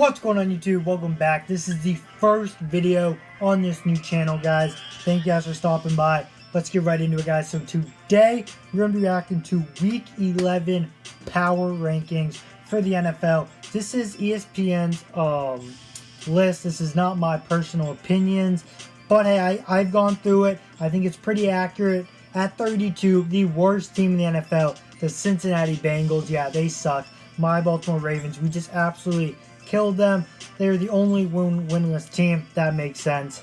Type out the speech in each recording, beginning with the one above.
What's going on YouTube? Welcome back. This is the first video on this new channel, guys. Thank you guys for stopping by. Let's get right into it, guys. So today we're going to be reacting to Week 11 power rankings for the NFL. This is ESPN's list. This is not my personal opinions, but hey, I've gone through it. I think it's pretty accurate. At 32, the worst team in the NFL, the Cincinnati Bengals. Yeah, they suck. My Baltimore Ravens, we just absolutely killed them. They're the only winless team. That makes sense.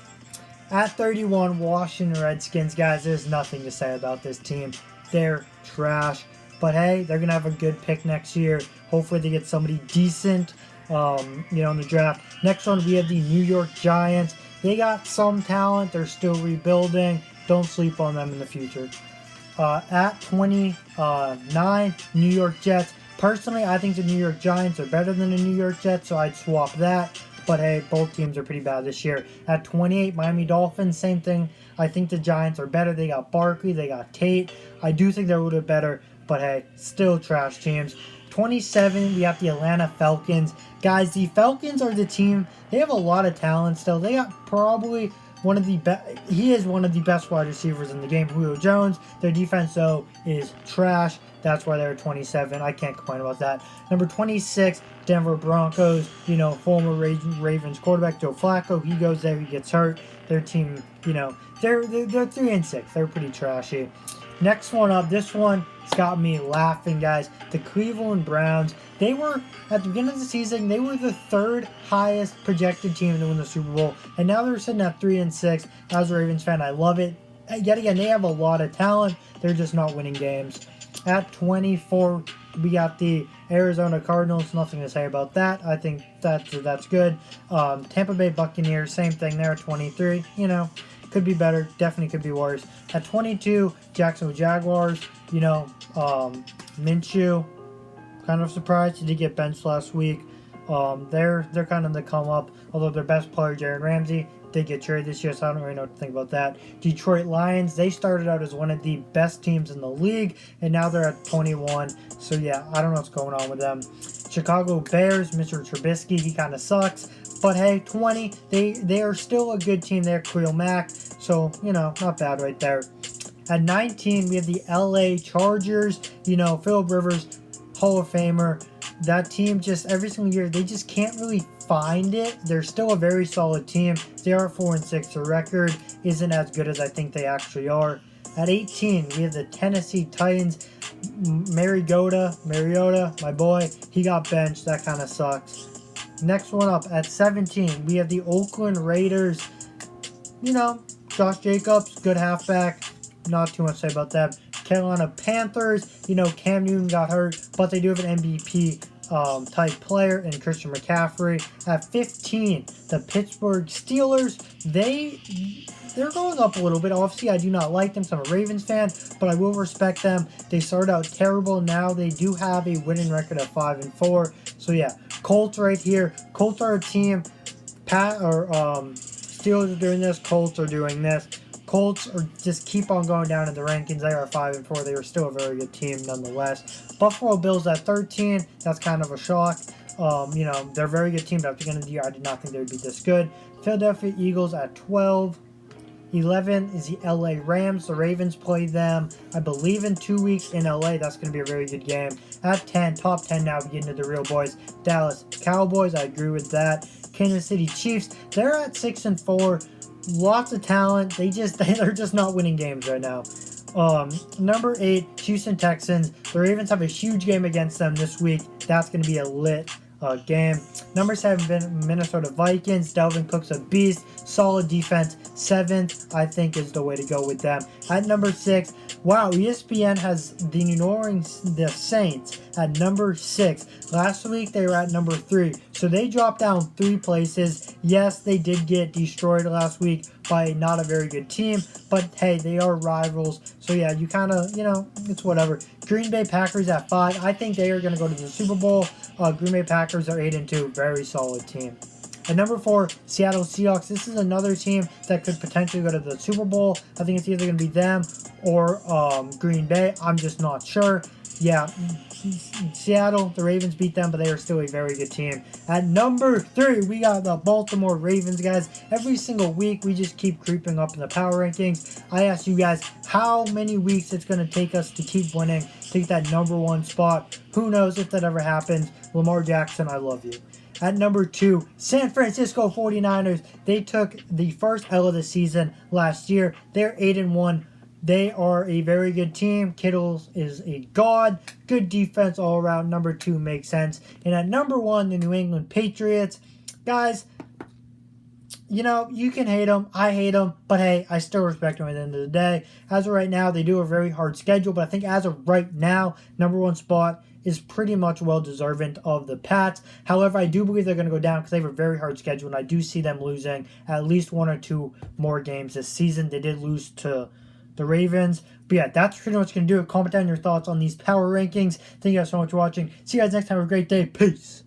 At 31, Washington Redskins. Guys, there's nothing to say about this team. They're trash. But hey, they're going to have a good pick next year. Hopefully they get somebody decent, in the draft. Next one, we have the New York Giants. They got some talent. They're still rebuilding. Don't sleep on them in the future. At 29, New York Jets. Personally, I think the New York Giants are better than the New York Jets, so I'd swap that. But hey, both teams are pretty bad this year. At 28, Miami Dolphins, same thing. I think the Giants are better. They got Barkley, they got Tate. I do think they're a little bit better, but hey, still trash teams. 27, we have the Atlanta Falcons. Guys, the Falcons are the team. They have a lot of talent still. They got probably one of the best. He is one of the best wide receivers in the game, Julio Jones. Their defense, though, is trash. That's why they're 27. I can't complain about that. Number 26, Denver Broncos. Former Ravens quarterback Joe Flacco. He goes there. He gets hurt. Their team, they're 3-6. They're pretty trashy. Next one up. This one has got me laughing, guys. The Cleveland Browns. They were, at the beginning of the season, they were the third highest projected team to win the Super Bowl. And now they're sitting at 3-6. As a Ravens fan, I love it. Yet again, they have a lot of talent. They're just not winning games. At 24, we got the Arizona Cardinals. Nothing to say about that. I think that's good. Tampa Bay Buccaneers, same thing there at 23. Could be better. Definitely could be worse. At 22, Jacksonville Jaguars. Minshew. Kind of surprised he did get benched last week. They're kind of the come up. Although their best player, Jaren Ramsey, did get traded this year, so I don't really know what to think about that. Detroit Lions, they started out as one of the best teams in the league, and now they're at 21. So yeah, I don't know what's going on with them. Chicago Bears, Mr. Trubisky, he kind of sucks. But hey, 20, they are still a good team there, Khalil Mack. So, not bad right there. At 19, we have the LA Chargers. Phillip Rivers, Hall of Famer. That team just, every single year, they just can't really find it. They're still a very solid team. They are 4-6. Their record isn't as good as I think they actually are. At 18, we have the Tennessee Titans. Mariota, my boy, he got benched. That kind of sucks. Next one up, at 17, we have the Oakland Raiders. Josh Jacobs, good halfback. Not too much to say about them. Carolina Panthers, Cam Newton got hurt, but they do have an MVP type player in Christian McCaffrey. At 15, the Pittsburgh Steelers, they're going up a little bit. Obviously, I do not like them, so I'm a Ravens fan, but I will respect them. They started out terrible. Now they do have a winning record of 5-4. So yeah, Colts right here. Colts are a team. Steelers are doing this. Colts are doing this. Colts are just keep on going down in the rankings. They are 5-4. They are still a very good team nonetheless. Buffalo Bills at 13. That's kind of a shock. They're a very good team, but at the end of the year, I did not think they would be this good. Philadelphia Eagles at 12. 11 is the LA Rams. The Ravens play them, I believe, in 2 weeks in LA. That's going to be a very good game. At 10, top 10 now, we get into the real boys. Dallas Cowboys, I agree with that. Kansas City Chiefs, they're at 6-4. Lots of talent. They're just not winning games right now. Number 8, Houston Texans. The Ravens have a huge game against them this week. That's going to be a lit game. Number 7, Minnesota Vikings. Dalvin Cook's a beast. Solid defense. 7th, I think, is the way to go with them. At number 6, wow, ESPN has the New Orleans Saints at number 6. Last week, they were at number 3. So they dropped down 3 places. Yes, they did get destroyed last week by not a very good team. But hey, they are rivals. So yeah, you kind of, it's whatever. Green Bay Packers at 5. I think they are going to go to the Super Bowl. Green Bay Packers are 8-2. Very solid team. At number 4, Seattle Seahawks. This is another team that could potentially go to the Super Bowl. I think it's either going to be them or Green Bay. I'm just not sure. Yeah, Seattle, the Ravens beat them, but they are still a very good team. At number 3, we got the Baltimore Ravens, guys. Every single week, we just keep creeping up in the power rankings. I asked you guys how many weeks it's going to take us to keep winning, take that number 1 spot. Who knows if that ever happens. Lamar Jackson, I love you. At number 2, San Francisco 49ers. They took the first L of the season last year. They're 8-1. They are a very good team. Kittle is a god. Good defense all around. Number 2 makes sense. And at number 1, the New England Patriots. Guys, you know, you can hate them. I hate them. But hey, I still respect them at the end of the day. As of right now, they do a very hard schedule. But I think as of right now, number 1 spot is pretty much well-deserving of the Pats. However, I do believe they're going to go down because they have a very hard schedule. And I do see them losing at least 1 or 2 more games this season. They did lose to the Ravens. But yeah, that's pretty much going to do it. Comment down your thoughts on these power rankings. Thank you guys so much for watching. See you guys next time. Have a great day. Peace.